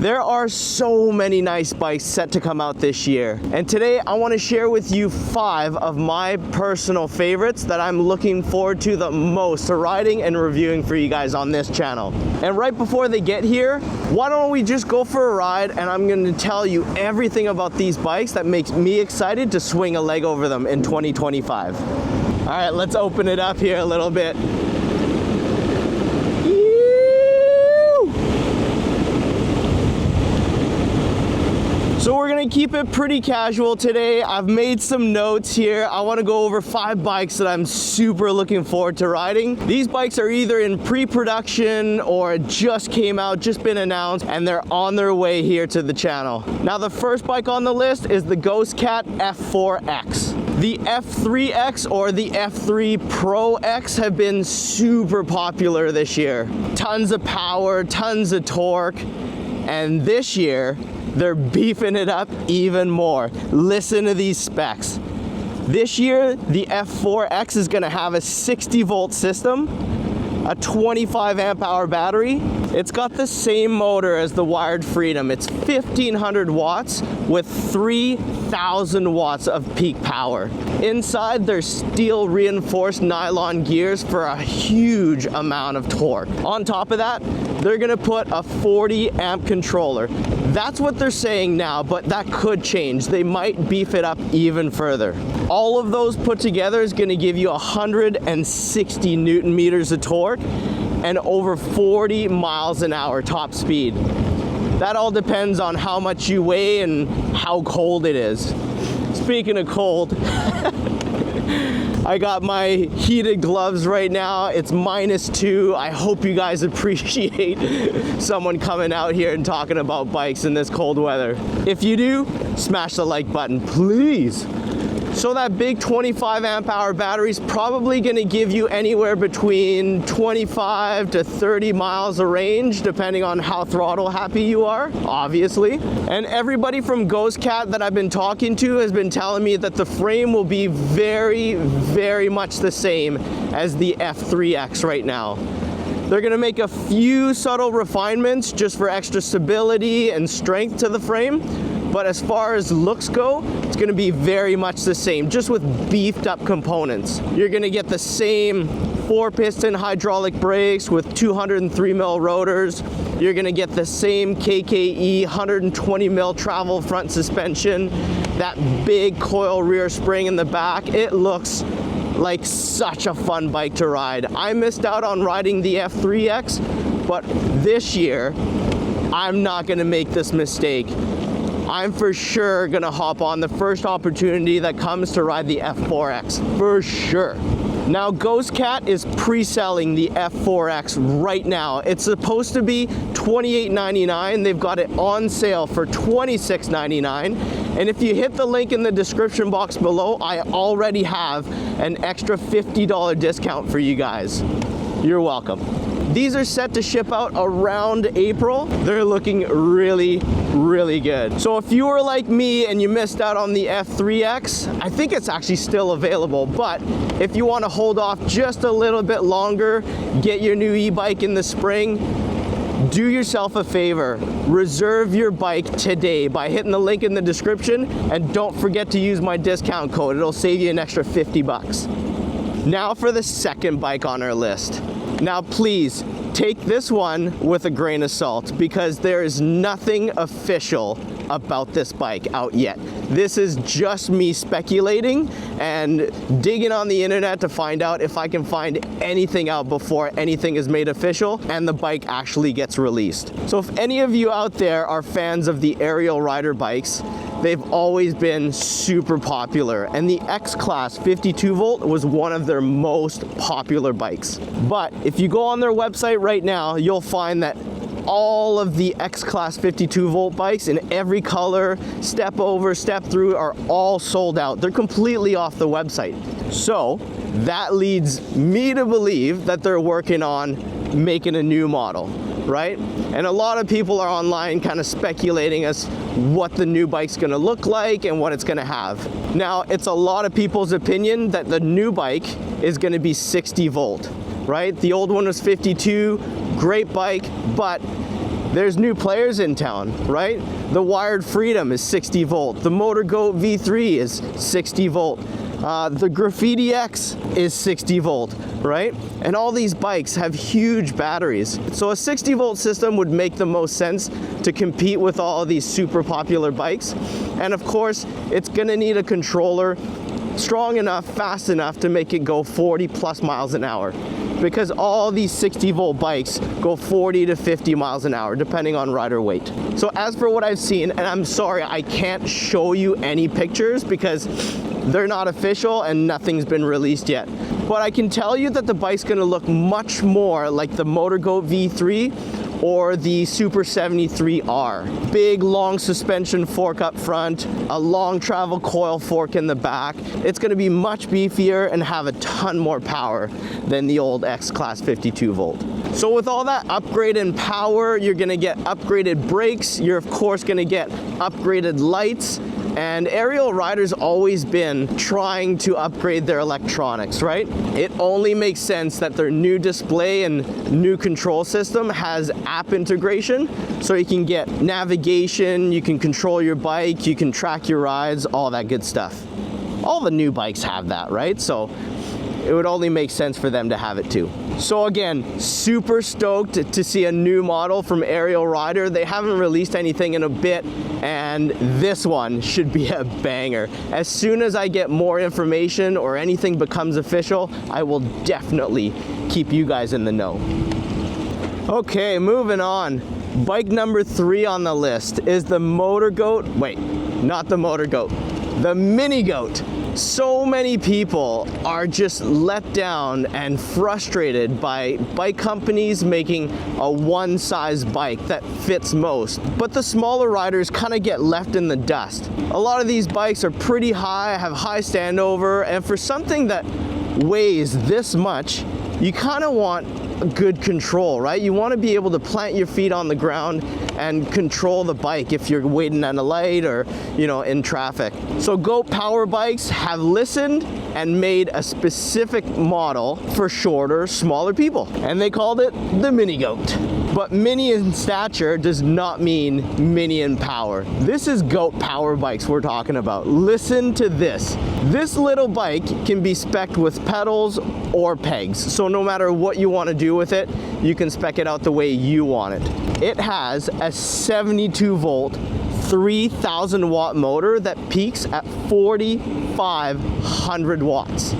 There are so many nice bikes set to come out this year, and today I want to share with you 5 of my personal favorites that I'm looking forward to the most to riding and reviewing for you guys on this channel. And right before they get here, why don't we just go for a ride, and I'm going to tell you everything about these bikes that makes me excited to swing a leg over them in 2025. All right, let's open it up here a little bit. So we're gonna keep it pretty casual today. I've made some notes here. I wanna go over 5 bikes that I'm super looking forward to riding. These bikes are either in pre-production or just came out, just been announced, and they're on their way here to the channel. Now the first bike on the list is the Ghost Cat F4X. The F3X or the F3 Pro X have been super popular this year. Tons of power, tons of torque, and this year, they're beefing it up even more. Listen to these specs. This year, the F4X is gonna have a 60-volt system, a 25 amp hour battery. It's got the same motor as the Wired Freedom. It's 1500 watts with 3000 watts of peak power. Inside, there's steel reinforced nylon gears for a huge amount of torque. On top of that, they're gonna put a 40 amp controller. That's what they're saying now, but that could change. They might beef it up even further. All of those put together is gonna give you 160 Newton meters of torque and over 40 miles an hour top speed. That all depends on how much you weigh and how cold it is. Speaking of cold, I got my heated gloves right now. It's -2. I hope you guys appreciate someone coming out here and talking about bikes in this cold weather. If you do, smash the like button, please. So that big 25 amp hour battery is probably gonna give you anywhere between 25 to 30 miles of range, depending on how throttle happy you are, obviously. And everybody from Ghost Cat that I've been talking to has been telling me that the frame will be very, very much the same as the F3X right now. They're gonna make a few subtle refinements just for extra stability and strength to the frame. But as far as looks go, it's gonna be very much the same, just with beefed up components. You're gonna get the same 4-piston hydraulic brakes with 203 mil rotors. You're gonna get the same KKE 120 mil travel front suspension, that big coil rear spring in the back. It looks like such a fun bike to ride. I missed out on riding the F3X, but this year, I'm not gonna make this mistake. I'm for sure gonna hop on the first opportunity that comes to ride the F4X, for sure. Now Ghost Cat is pre-selling the F4X right now. It's supposed to be $28.99. They've got it on sale for $26.99. And if you hit the link in the description box below, I already have an extra $50 discount for you guys. You're welcome. These are set to ship out around April. They're looking really, really good. So if you were like me and you missed out on the F3X, I think it's actually still available, but if you want to hold off just a little bit longer, get your new e-bike in the spring, do yourself a favor, reserve your bike today by hitting the link in the description, and don't forget to use my discount code. It'll save you an extra 50 bucks. Now for the second bike on our list. Now please, take this one with a grain of salt because there is nothing official about this bike out yet. This is just me speculating and digging on the internet to find out if I can find anything out before anything is made official and the bike actually gets released. So if any of you out there are fans of the aerial rider bikes, they've always been super popular, and the X-Class 52 volt was one of their most popular bikes. But if you go on their website right now, you'll find that all of the X-Class 52 volt bikes in every color, step over, step through, are all sold out. They're completely off the website. So that leads me to believe that they're working on making a new model, right? And a lot of people are online kind of speculating as what the new bike's gonna look like and what it's gonna have. Now, it's a lot of people's opinion that the new bike is gonna be 60 volt, right? The old one was 52, great bike, but there's new players in town, right? The Wired Freedom is 60 volt. The Motor Goat V3 is 60 volt. The Graffiti X is 60 volt, right? And all these bikes have huge batteries. So a 60 volt system would make the most sense to compete with all of these super popular bikes. And of course, it's gonna need a controller strong enough, fast enough to make it go 40 plus miles an hour. Because all these 60 volt bikes go 40 to 50 miles an hour, depending on rider weight. So as for what I've seen, and I'm sorry, I can't show you any pictures because they're not official and nothing's been released yet. But I can tell you that the bike's gonna look much more like the Motor Goat V3 or the Super 73R. Big, long suspension fork up front, a long travel coil fork in the back. It's gonna be much beefier and have a ton more power than the old X-Class 52 volt. So with all that upgrade in power, you're gonna get upgraded brakes. You're of course gonna get upgraded lights. And aerial riders always been trying to upgrade their electronics, right? It only makes sense that their new display and new control system has app integration, so you can get navigation, you can control your bike, you can track your rides, all that good stuff. All the new bikes have that, right? So it would only make sense for them to have it too. So again, super stoked to see a new model from Aerial Rider. They haven't released anything in a bit, and this one should be a banger. As soon as I get more information or anything becomes official, I will definitely keep you guys in the know. Okay, moving on. Bike number 3 on the list is the Motor Goat. Wait, not the Motor Goat, the Mini Goat. So many people are just let down and frustrated by bike companies making a one-size bike that fits most, but the smaller riders kind of get left in the dust. A lot of these bikes are pretty high, have high standover, and for something that weighs this much, you kind of want good control, right? You want to be able to plant your feet on the ground and control the bike if you're waiting at a light or, you know, in traffic. So Goat Power Bikes have listened and made a specific model for shorter, smaller people, and they called it the Mini Goat. But mini in stature does not mean mini in power. This is Goat Power Bikes we're talking about. Listen to this. This little bike can be spec'd with pedals or pegs. So no matter what you want to do with it, you can spec it out the way you want it. It has a 72 volt, 3,000 watt motor that peaks at 4,500 watts.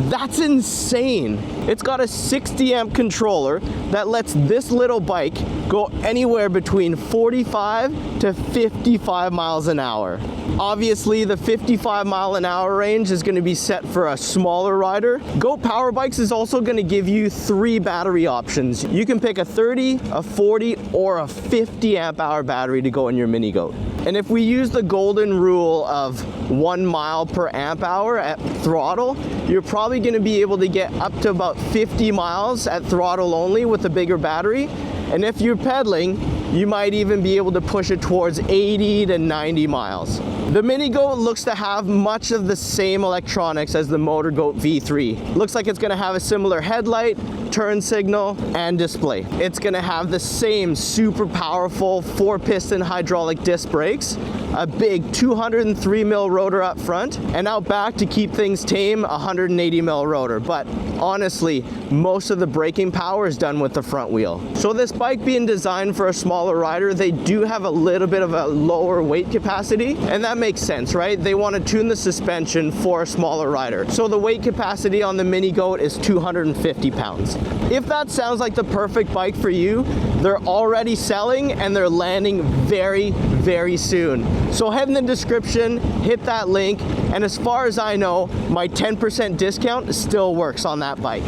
That's insane. It's got a 60 amp controller that lets this little bike go anywhere between 45 to 55 miles an hour. Obviously, the 55 mile an hour range is going to be set for a smaller rider. Goat Power Bikes is also going to give you 3 battery options. You can pick a 30, a 40, or a 50 amp hour battery to go in your Mini Goat. And if we use the golden rule of 1 mile per amp hour at throttle, you're probably going to be able to get up to about 50 miles at throttle only with a bigger battery. And if you're pedaling, you might even be able to push it towards 80 to 90 miles. The Mini Goat looks to have much of the same electronics as the Motor Goat V3. Looks like it's going to have a similar headlight, turn signal, and display. It's going to have the same super powerful 4-piston hydraulic disc brakes, a big 203 mil rotor up front, and out back to keep things tame, 180 mil rotor. But honestly, most of the braking power is done with the front wheel. So this bike being designed for a smaller rider, they do have a little bit of a lower weight capacity, and that makes sense, right? They want to tune the suspension for a smaller rider. So the weight capacity on the Mini Goat is 250 pounds. If that sounds like the perfect bike for you, they're already selling and they're landing very, very soon. So head in the description, hit that link, and as far as I know, my 10% discount still works on that bike.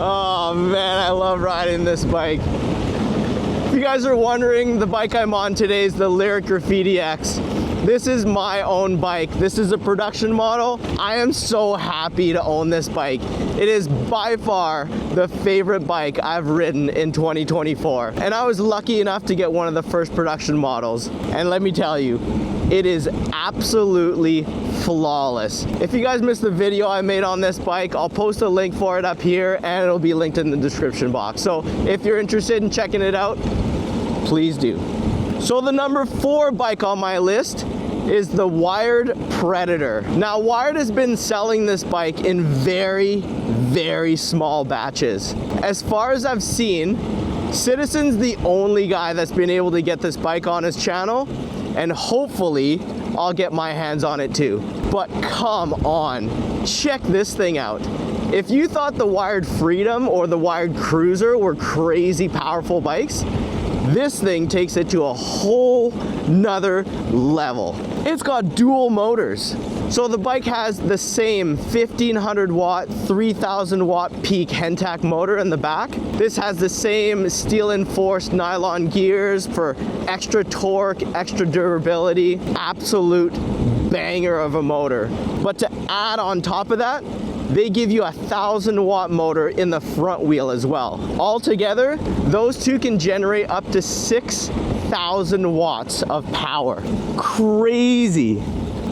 Oh man, I love riding this bike. If you guys are wondering, the bike I'm on today is the Lyric Graffiti X. This is my own bike. This is a production model. I am so happy to own this bike. It is by far the favorite bike I've ridden in 2024. And I was lucky enough to get one of the first production models. And let me tell you, it is absolutely flawless. If you guys missed the video I made on this bike, I'll post a link for it up here and it'll be linked in the description box. So if you're interested in checking it out, please do. So the number 4 bike on my list is the Wired Predator. Now, Wired has been selling this bike in very, very small batches. As far as I've seen, Citizen's the only guy that's been able to get this bike on his channel, and hopefully I'll get my hands on it too. But come on, check this thing out. If you thought the Wired Freedom or the Wired Cruiser were crazy powerful bikes, this thing takes it to a whole nother level. It's got dual motors. So the bike has the same 1500 watt, 3000 watt peak Hentac motor in the back. This has the same steel enforced nylon gears for extra torque, extra durability, absolute banger of a motor. But to add on top of that, they give you a 1000 watt motor in the front wheel as well. Altogether, those two can generate up to 6000 watts of power. Crazy.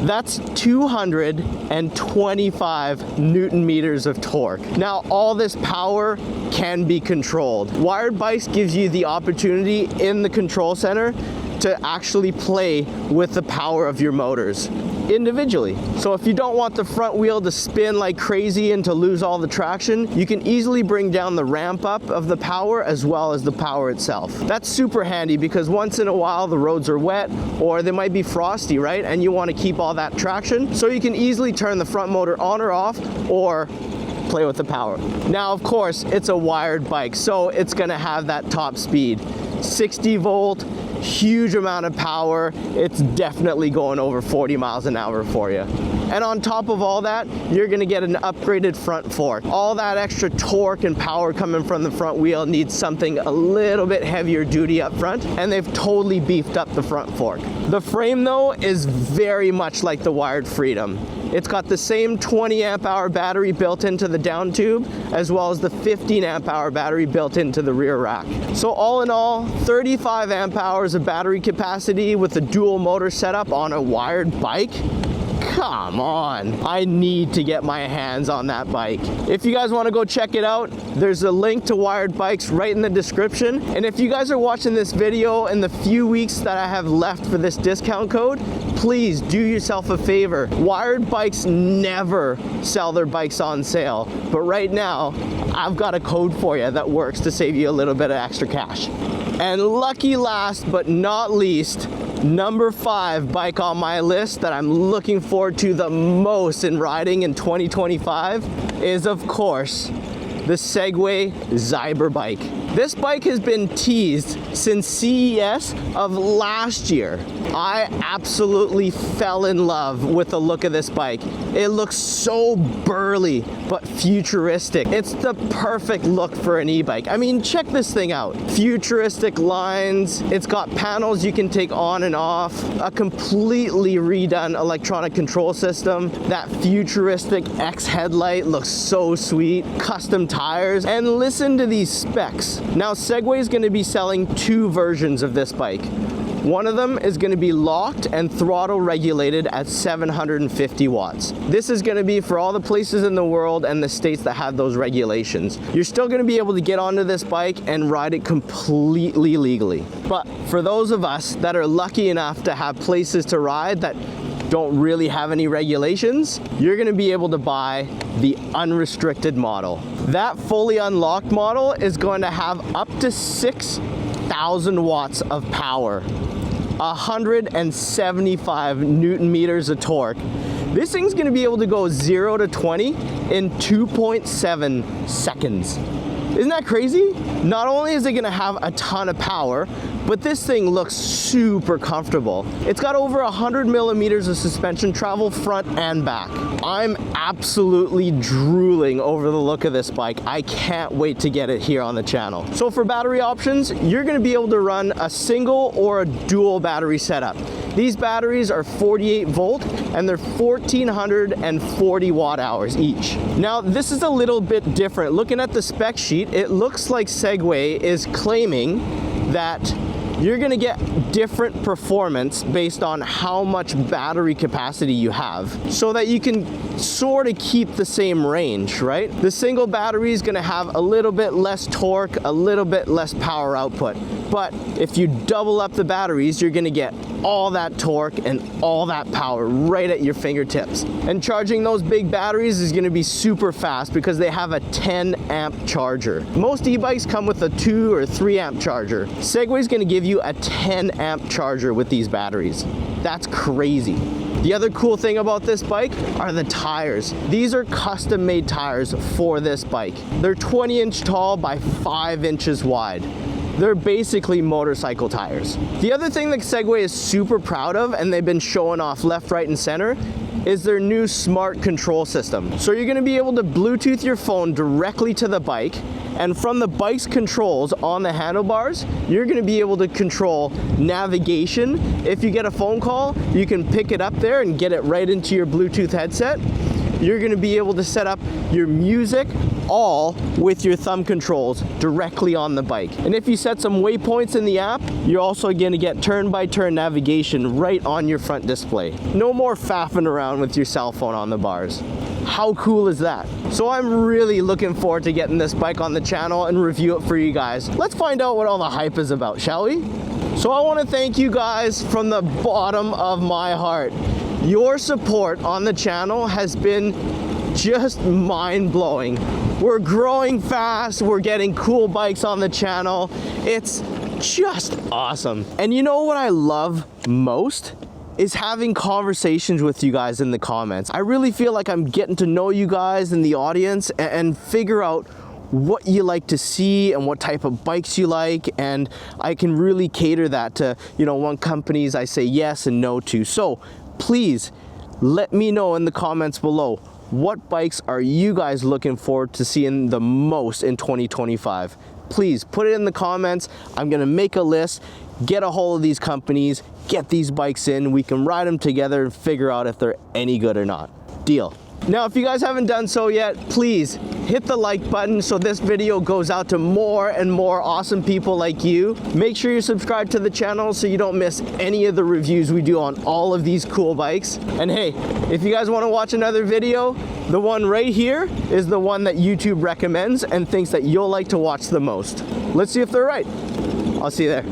That's 225 Newton meters of torque. Now, all this power can be controlled. Wired Bikes gives you the opportunity in the control center to actually play with the power of your motors individually. So if you don't want the front wheel to spin like crazy and to lose all the traction, you can easily bring down the ramp up of the power as well as the power itself. That's super handy because once in a while the roads are wet or they might be frosty, right? And you want to keep all that traction. So you can easily turn the front motor on or off or play with the power. Now, of course, it's a wired bike, so it's gonna have that top speed. 60 volt, huge amount of power. It's definitely going over 40 miles an hour for you. And on top of all that, you're gonna get an upgraded front fork. All that extra torque and power coming from the front wheel needs something a little bit heavier duty up front, and they've totally beefed up the front fork. The frame though is very much like the Wired Freedom. It's got the same 20 amp hour battery built into the down tube, as well as the 15 amp hour battery built into the rear rack. So all in all, 35 amp hours of battery capacity with a dual motor setup on a wired bike. Come on, I need to get my hands on that bike. If you guys want to go check it out, there's a link to Wired Bikes right in the description. And if you guys are watching this video in the few weeks that I have left for this discount code, please do yourself a favor. Wired Bikes never sell their bikes on sale, but right now I've got a code for you that works to save you a little bit of extra cash. And lucky last but not least, number 5 bike on my list that I'm looking forward to the most in riding in 2025 is, of course, the Segway Zyber bike. This bike has been teased since CES of last year. I absolutely fell in love with the look of this bike. It looks so burly but futuristic. It's the perfect look for an e-bike. I mean, check this thing out. Futuristic lines. It's got panels you can take on and off. A completely redone electronic control system. That futuristic X headlight looks so sweet. Custom tires. And listen to these specs. Now, Segway is going to be selling 2 versions of this bike. One of them is going to be locked and throttle regulated at 750 watts. This is going to be for all the places in the world and the states that have those regulations. You're still going to be able to get onto this bike and ride it completely legally. But for those of us that are lucky enough to have places to ride that don't really have any regulations, you're going to be able to buy the unrestricted model. That fully unlocked model is going to have up to 6,000 watts of power, 175 Newton meters of torque. This thing's going to be able to go 0 to 20 in 2.7 seconds. Isn't that crazy? Not only is it going to have a ton of power, but this thing looks super comfortable. It's got over 100 millimeters of suspension travel front and back. I'm absolutely drooling over the look of this bike. I can't wait to get it here on the channel. So for battery options, you're going to be able to run a single or a dual battery setup. These batteries are 48 volt and they're 1440 watt hours each. Now, this is a little bit different. Looking at the spec sheet, it looks like Segway is claiming that you're gonna get different performance based on how much battery capacity you have, so that you can sort of keep the same range, right? The single battery is gonna have a little bit less torque, a little bit less power output. But if you double up the batteries, you're gonna get all that torque and all that power right at your fingertips. And charging those big batteries is gonna be super fast because they have a 10 amp charger. Most e-bikes come with a 2 or 3 amp charger. Segway's gonna give you a 10 amp charger with these batteries. That's crazy. The other cool thing about this bike are the tires. These are custom made tires for this bike. They're 20 inch tall by 5 inches wide. They're basically motorcycle tires. The other thing that Segway is super proud of, and they've been showing off left, right, and center, is their new smart control system. So you're gonna be able to Bluetooth your phone directly to the bike, and from the bike's controls on the handlebars, you're gonna be able to control navigation. If you get a phone call, you can pick it up there and get it right into your Bluetooth headset. You're gonna be able to set up your music all with your thumb controls directly on the bike. And if you set some waypoints in the app, you're also gonna get turn-by-turn navigation right on your front display. No more faffing around with your cell phone on the bars. How cool is that? So I'm really looking forward to getting this bike on the channel and review it for you guys. Let's find out what all the hype is about, shall we? So I wanna thank you guys from the bottom of my heart. Your support on the channel has been just mind-blowing. We're growing fast, we're getting cool bikes on the channel. It's just awesome. And you know what I love most? Is having conversations with you guys in the comments. I really feel like I'm getting to know you guys in the audience and figure out what you like to see and what type of bikes you like, and I can really cater that to, what companies I say yes and no to. So please let me know in the comments below, what bikes are you guys looking forward to seeing the most in 2025? Please put it in the comments. I'm gonna make a list, get a hold of these companies, get these bikes in, we can ride them together and figure out if they're any good or not. Deal. Now, if you guys haven't done so yet, please hit the like button so this video goes out to more and more awesome people like you. Make sure you subscribe to the channel so you don't miss any of the reviews we do on all of these cool bikes. And hey, if you guys want to watch another video, the one right here is the one that YouTube recommends and thinks that you'll like to watch the most. Let's see if they're right. I'll see you there.